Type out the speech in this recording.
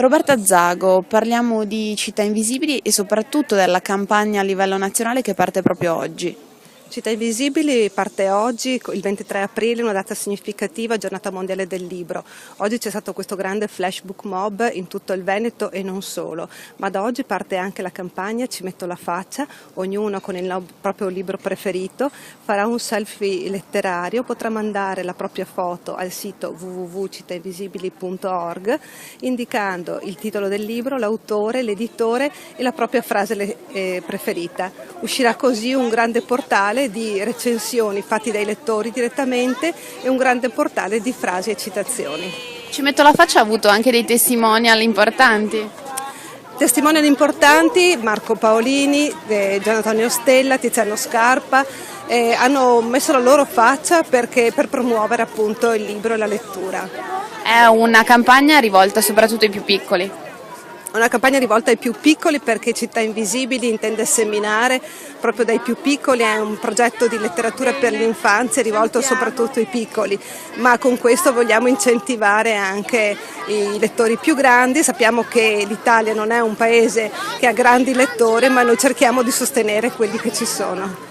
Roberta Zago, parliamo di Città Invisibili e soprattutto della campagna a livello nazionale che parte proprio oggi. Città Invisibili parte oggi, il 23 aprile, una data significativa, Giornata Mondiale del Libro. Oggi c'è stato questo grande flashbook mob in tutto il Veneto e non solo, ma da oggi parte anche la campagna Ci metto la faccia, ognuno con il proprio libro preferito farà un selfie letterario, potrà mandare la propria foto al sito www.cittainvisibili.org indicando il titolo del libro, l'autore, l'editore e la propria frase preferita. Uscirà così un grande portale di recensioni fatti dai lettori direttamente e un grande portale di frasi e citazioni. Ci metto la faccia ha avuto anche dei testimonial importanti. Testimonial importanti, Marco Paolini, Gian Antonio Stella, Tiziano Scarpa, hanno messo la loro faccia per promuovere appunto il libro e la lettura. È una campagna rivolta soprattutto ai più piccoli. Una campagna rivolta ai più piccoli perché Città Invisibili intende seminare proprio dai più piccoli, è un progetto di letteratura per l'infanzia rivolto soprattutto ai piccoli, ma con questo vogliamo incentivare anche i lettori più grandi. Sappiamo che l'Italia non è un paese che ha grandi lettori, ma noi cerchiamo di sostenere quelli che ci sono.